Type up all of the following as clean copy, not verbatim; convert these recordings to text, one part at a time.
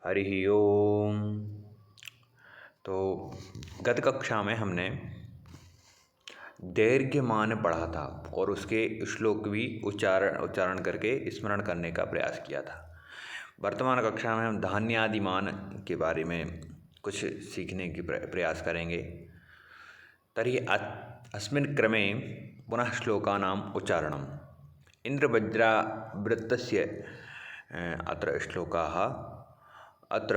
हरि ओम। तो गत कक्षा में हमने दैर्घ्यमान पढ़ा था और उसके श्लोक भी उच्चारण करके स्मरण करने का प्रयास किया था। वर्तमान कक्षा में हम धान्यादिमान के बारे में कुछ सीखने की प्रयास करेंगे। तर्हि अस्मिन् क्रमे पुनः श्लोकानाम् उच्चारणम्। इन्द्रवज्रावृत्तस्य अत्र श्लोकाः। अत्र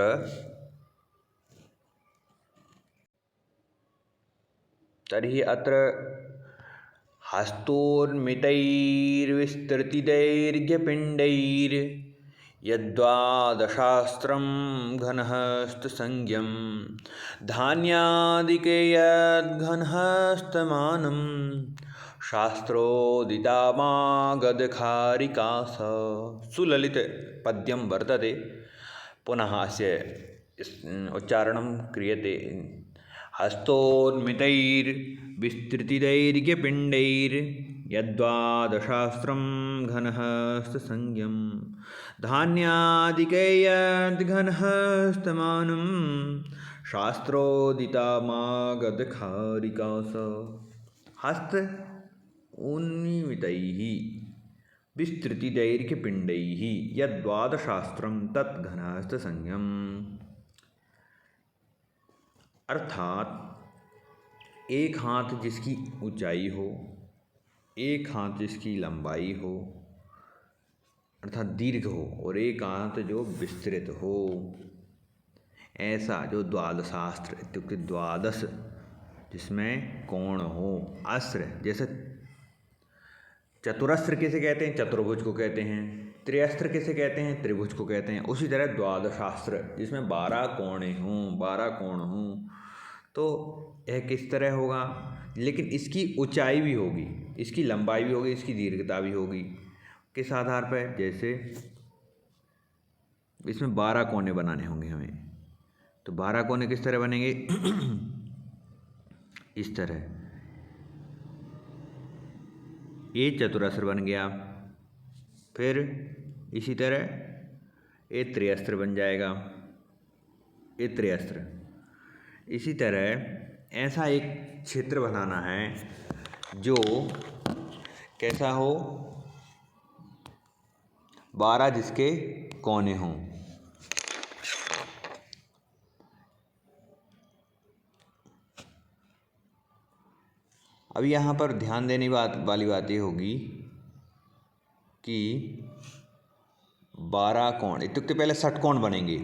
तर्हि अत्र हस्तोन्मितैर्विस्तृतिदैर्घ्यपिण्डैर्यद्वादशास्त्रं घनहस्तसंज्ञं धान्यादिके यद्घनहस्तमानं शास्त्रोदितामागधखारिकास। सुललित पद्यं वर्तते। पुनः अस्य उच्चारणं क्रियते। हस्तोन्मितैर्विस्तृतिदैर्घ्यपिण्डैर्यद्वादशास्त्रं घनहस्तसंज्ञं धान्यादिके यद्घनहस्तमानं शास्त्रोदितामागधखारिकास। हस्त उन्मितैः विस्तृतिदैर्घ्यपिण्डैः यद्वादशास्त्रं तत् घनहस्तसंज्ञम्। अर्थात एक हाथ जिसकी ऊंचाई हो, एक हाथ जिसकी लंबाई हो अर्थात दीर्घ हो, और एक हाथ जो विस्तृत हो, ऐसा जो द्वादशास्त्र इत्युक्ते द्वादश जिसमें कोण हो। अस्त्र जैसे चतुरस्त्र किसे कहते हैं? चतुर्भुज को कहते हैं। त्रिअस्त्र किसे कहते हैं? त्रिभुज को कहते हैं। उसी तरह द्वादशास्त्र जिसमें 12 कोणे हों, 12 कोण हों, तो यह किस तरह होगा? लेकिन इसकी ऊंचाई भी होगी, इसकी लंबाई भी होगी, इसकी दीर्घता भी होगी। किस आधार पर? जैसे इसमें 12 कोने बनाने होंगे हमें, तो 12 कोने किस तरह बनेंगे? इस तरह ये चतुरस्त्र बन गया। फिर इसी तरह ये त्रिअस्त्र बन जाएगा, ये त्रिअस्त्र। इसी तरह ऐसा एक क्षेत्र बनाना है जो कैसा हो? 12 जिसके कोने हों। अब यहाँ पर ध्यान देने वाली बात ये होगी कि 12 कोण इत्युक्ते पहले षटकोण बनेंगे।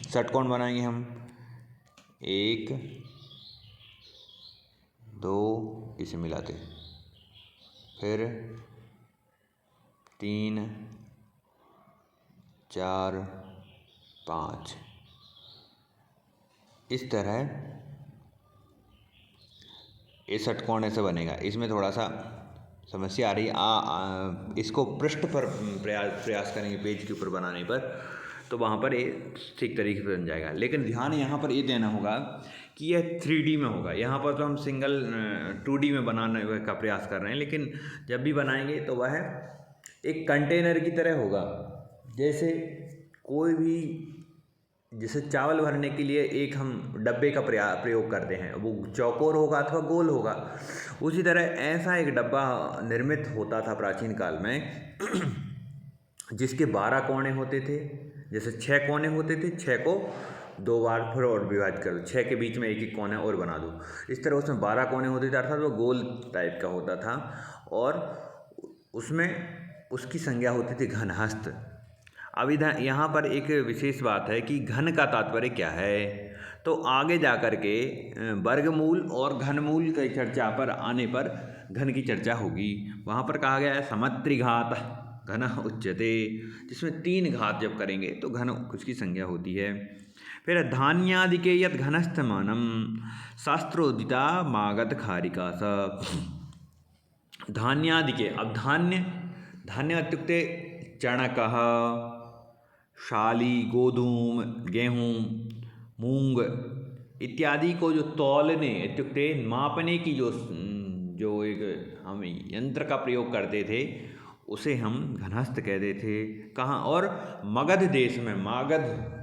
षटकोण बनाएंगे हम, 1 2 इसे मिलाते, फिर 3 4 5, इस तरह ये षटकोण ऐसे बनेगा। इसमें थोड़ा सा समस्या आ रही है। इसको पृष्ठ पर प्रयास करेंगे पेज के ऊपर बनाने पर, तो वहाँ पर ये ठीक तरीके से बन जाएगा। लेकिन ध्यान यहाँ पर ये देना होगा कि यह 3D में होगा। यहाँ पर तो हम सिंगल 2D में बनाने का प्रयास कर रहे हैं, लेकिन जब भी बनाएंगे तो वह एक कंटेनर की तरह होगा। जैसे कोई भी, जैसे चावल भरने के लिए एक हम डब्बे का प्रयोग करते हैं, वो चौकोर होगा अथवा गोल होगा। उसी तरह ऐसा एक डब्बा निर्मित होता था प्राचीन काल में जिसके 12 कोने होते थे। जैसे 6 कोने होते थे, 6 को 2 बार फिर और विभाजित कर दो, 6 के बीच में एक एक कोना और बना दो। इस तरह उसमें 12 कोने होते थे, अर्थात वो गोल टाइप का होता था और उसमें उसकी संज्ञा होती थी घनहस्त। अब इधर यहाँ पर एक विशेष बात है कि घन का तात्पर्य क्या है, तो आगे जा कर के वर्गमूल और घनमूल की चर्चा पर आने पर घन की चर्चा होगी। वहाँ पर कहा गया है समत्रिघात घन उच्यते, जिसमें 3 घात जब करेंगे तो घन उसकी संज्ञा होती है। फिर धान्यादिके यद घनस्थमानम शास्त्रोदिता मागध खारिका स। धान्यादिके, अब धान्य इत्युक्ते चणकः, शाली, गोधूम, गेहूँ, मूंग इत्यादि को जो तौलने इत्युक्ते मापने की जो एक हम यंत्र का प्रयोग करते थे, उसे हम घनहस्त कहते थे। कहाँ? और मगध देश में, मागध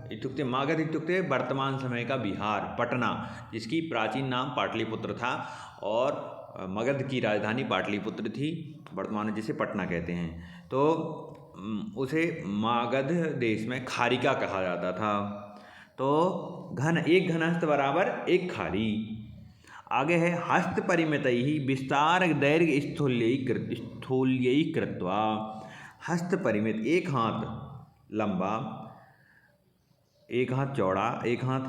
इत्युक्ते वर्तमान समय का बिहार, पटना, जिसकी प्राचीन नाम पाटलिपुत्र था और मगध की राजधानी पाटलिपुत्र थी, वर्तमान में जिसे पटना कहते हैं। तो उसे मागध देश में खारिका कहा जाता था। तो एक घनहस्त बराबर एक खारी। आगे है हस्त परिमितैः विस्तार दैर्घ्य स्थूल्यै कृत्वा। हस्त परिमित, एक हाथ लंबा, एक हाथ चौड़ा, एक हाथ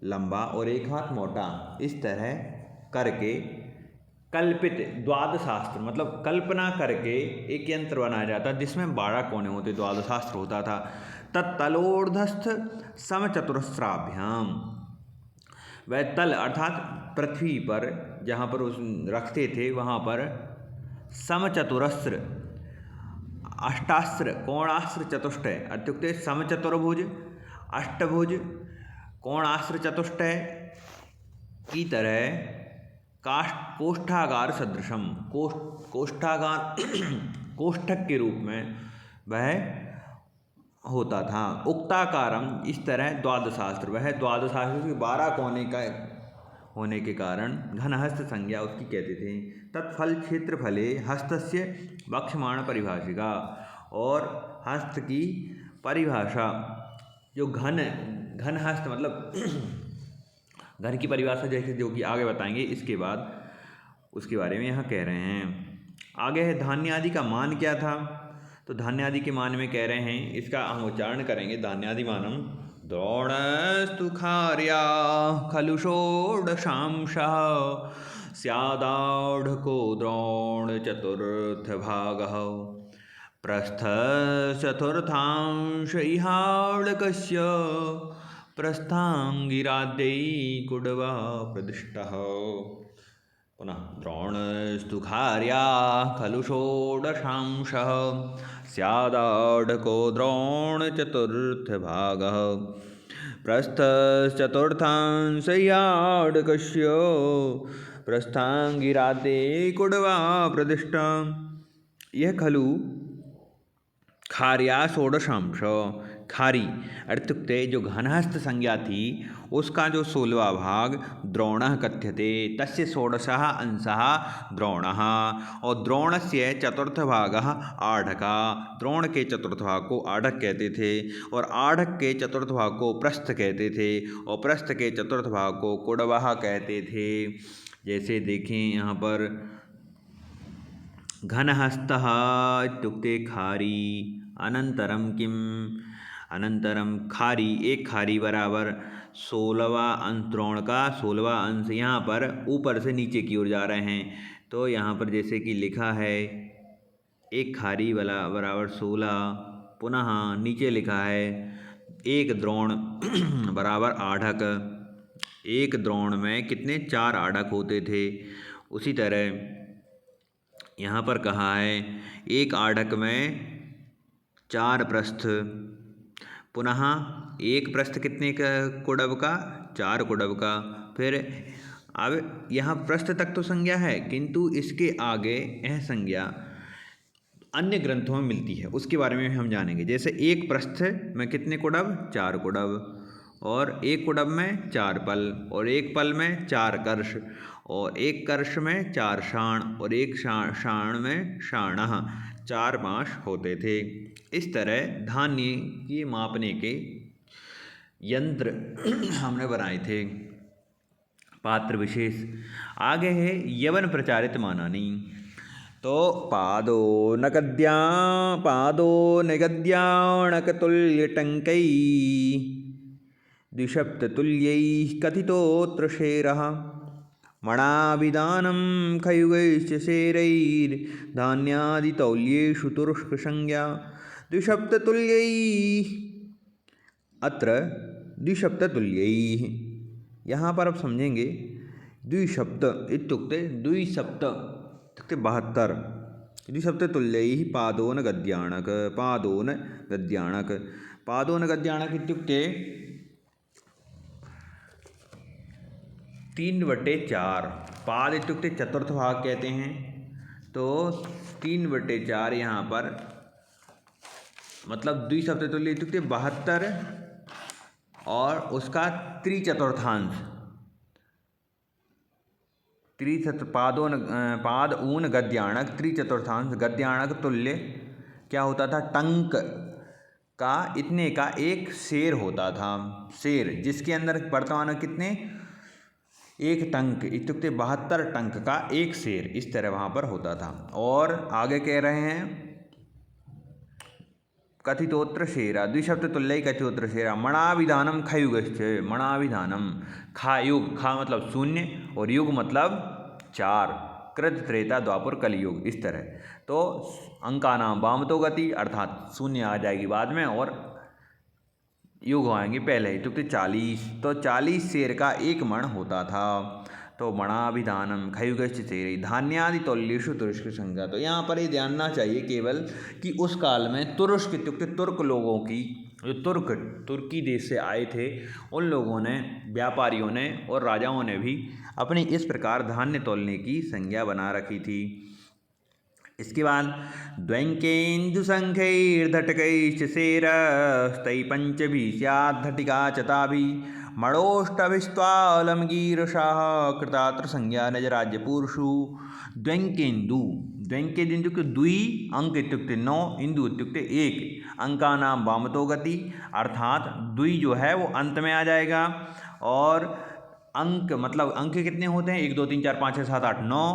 लंबा और एक हाथ मोटा, इस तरह करके कल्पित द्वादशास्त्र, मतलब कल्पना करके एक यंत्र बनाया जाता जिसमें 12 कोने होते, द्वादशास्त्र होता था। तत्तलोर्धस्थ समचतुरस्राभ्याम, वह तल अर्थात पृथ्वी पर जहाँ पर उस रखते थे वहाँ पर समचतुरस्र, अष्टास्त्र, कोणास्त्र, चतुष्टय इत्युक्ते समचतुर्भुज, अष्टभुज, कोणास्त्र, चतुष्टय की तरह कोष्ठागार सदृशम, कोष्ठागार कोष्ठक के रूप में वह होता था। उक्ताकारम, इस तरह द्वादशास्त्र, वह द्वादशास्त्र के 12 कोने का होने के कारण घनहस्त संज्ञा उसकी कहते थे। तत्फल क्षेत्रफले हस्तस्य वक्ष्यमाण परिभाषिका, और हस्त की परिभाषा जो घनहस्त मतलब घन की परिभाषा जैसे जो कि आगे बताएंगे इसके बाद उसके बारे में यहाँ कह रहे हैं। आगे है धान्य आदि का मान क्या था। तो धान्य आदि के मान में कह रहे हैं, इसका हम उच्चारण करेंगे। धान्यादि मानम द्रोणस्तु खार्या खलु षोडशांशः स्यादाढको द्रोण चतुर्थ भागः प्रस्थश्चतुर्थांश इहाडकस्य प्रस्थांगिराद्यै कुडवा प्रदिष्टः। पुनः द्रोणस्तु खार्या खलु षोडशांशः स्यादाढको द्रोण चतुर्थ भागः प्रस्थश्चतुर्थांश इहाडकस्य प्रस्थांगिराद्यै कुडवा प्रदिष्टः। यह खलु खार्या षोडशांश, खारी अर्थुक्ते जो घनहस्त संज्ञा थी उसका जो 16वां भाग द्रोणः कथ्यते, तस्य षोडशः अंशः द्रोणः, और द्रोणस्य चतुर्थ भागः आढका, द्रोण के चतुर्थ भाग को आढक कहते थे, और आढक के चतुर्थ भाग को प्रस्थ कहते थे, और प्रस्थ के चतुर्थ भाग को कुडवः कहते थे। जैसे देखें यहाँ पर घनहस्तः इत्युक्ते खारी, अनंतरम किम, अनंतरम खारी, एक खारी बराबर 16वां अंश द्रोण का 16वां अंश। यहाँ पर ऊपर से नीचे की ओर जा रहे हैं, तो यहाँ पर जैसे कि लिखा है एक खारी बराबर 16, पुनः नीचे लिखा है एक द्रोण बराबर आढक, एक द्रोण में कितने 4 आढक होते थे। उसी तरह यहाँ पर कहा है एक आढक में 4 प्रस्थ, पुनः एक प्रस्थ कितने का कुडव का 4 कुडव का। फिर अब यहाँ प्रस्थ तक तो संज्ञा है, किंतु इसके आगे यह संज्ञा अन्य ग्रंथों में मिलती है, उसके बारे में हम जानेंगे। जैसे एक प्रस्थ में कितने कुडव 4 कुडव, और एक कुडव में 4 पल, और एक पल में 4 कर्ष, और एक कर्ष में 4 शाण, और एक शाण में शाणः, 4 मास होते थे। इस तरह धान्य की मापने के यंत्र हमने बनाए थे, पात्र विशेष। आगे है यवन प्रचारित मानानी। तो पादो निगद्याणकतुल्यटंकै द्विसप्ततुल्यैः कथितोऽत्र शेरः मणाभिधानं खयुगैश्च शेरैर्धान्यादितौल्येषु तुरुष्कसंज्ञा द्विसप्ततुल्यैः। अत्र द्विसप्ततुल्यैः, यहाँ पर आप समझेंगे द्विसप्त इत्युक्ते द्विसप्त इत्युक्ते 72, द्विसप्ततुल्यैः पादोन गद्याणक, पादोन गद्याणक, पादोन गद्याणक इत्युक्ते 3/4, पाद इत्युक्ते चतुर्थ भाग कहते हैं, तो 3/4 यहाँ पर मतलब द्विसप्ततुल्य इत्युक्ते 72 और उसका त्रिचतुर्थांश पाद ऊन गद्याणक त्रिचतुर्थांश गद्याणक तुल्य क्या होता था, टंक का इतने का एक शेर होता था। शेर जिसके अंदर वर्तमान कितने, एक टंक इत्युक्ते 72 टंक का एक शेर, इस तरह वहाँ पर होता था। और आगे कह रहे हैं कथितोत्र शेरा द्विशब्दतुल्य कथितोत्र शेरा मणाविधानम खयुगश्च। मणाविधानम खा युग, खा मतलब शून्य और युग मतलब 4, कृत त्रेता द्वापर कलयुग, इस तरह। तो अंका नाम वामतो गति अर्थात शून्य आ जाएगी बाद में और युग आएंगे पहले, क्योंकि 40। तो 40 शेर का एक मण होता था। तो मणाभिधानम खयुगश्च शेरे धान्यादि तौल्येषु तुरुष्क संज्ञा। तो यहाँ पर ये जानना चाहिए केवल कि उस काल में तुरुष्क इत्युक्ते तुर्क लोगों की, जो तुर्की देश से आए थे, उन लोगों ने, व्यापारियों ने और राजाओं ने भी अपनी इस प्रकार धान्य तौलने की संज्ञा बना रखी थी। इसके बाद द्वैंकेन्दु संख्यैर्धटकैश्च शेरस्तै पंचभिः स्याद्धटिका चताभि मणोष्टभिस्त्वालमगीरशाः कृतात्र संज्ञा निज राज्य पुरुषु। द्वैंकेन्दु, द्वैंकेन्दु इत्युक्ते द्वि अंक इत्युक्ते 9, इंदु इत्युक्ते 1, अंका नाम वामतो गति अर्थात द्वि जो है वो अंत में आ जाएगा और अंक मतलब अंक कितने होते हैं, 1 2 3 4 5 6 7 8 9,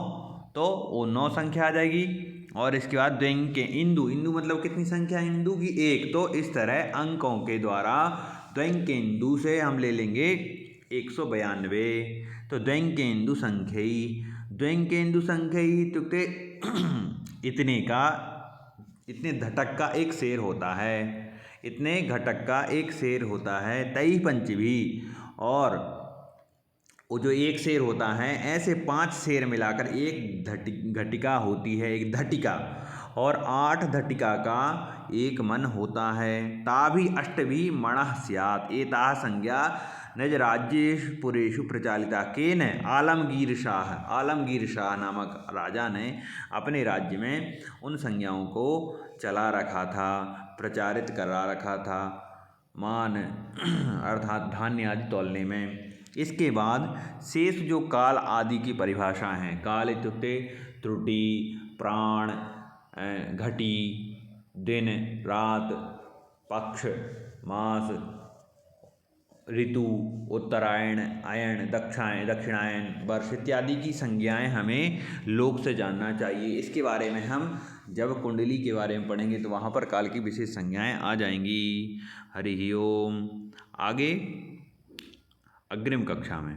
तो वो 9 संख्या आ जाएगी। और इसके बाद द्वैंके इंदु, इंदु मतलब कितनी संख्या, इंदु की 1। तो इस तरह अंकों के द्वारा द्वैंकेन्दु से हम ले लेंगे 192। तो द्वैंकेन्दु संख्यई, द्वैंकेन्दु संख्यई इत्युक्ते इतने का, इतने घटक का एक शेर होता है, इतने घटक का एक शेर होता है। तई पंचभी, और वो जो एक शेर होता है, ऐसे 5 शेर मिलाकर एक घटिका होती है, एक धटिका, और 8 धटिका का एक मन होता है। ताभि अष्टभि मणः स्यात् एताः संज्ञा निज राज्येषु पुरेषु प्रचालिता। केन आलमगीर शाह, आलमगीर शाह नामक राजा ने अपने राज्य में उन संज्ञाओं को चला रखा था, प्रचारित करा रखा था, मान अर्थात धान्य आदि तौलने में। इसके बाद शेष जो काल आदि की परिभाषा हैं, काल इत्युक्ते त्रुटि, प्राण, घटी, दिन, रात, पक्ष, मास, ऋतु, उत्तरायण, अयन, दक्षिणायन, वर्ष इत्यादि की संज्ञाएं हमें लोक से जानना चाहिए। इसके बारे में हम जब कुंडली के बारे में पढ़ेंगे तो वहाँ पर काल की विशेष संज्ञाएं आ जाएंगी। हरि ओम। आगे अग्रिम कक्षा में।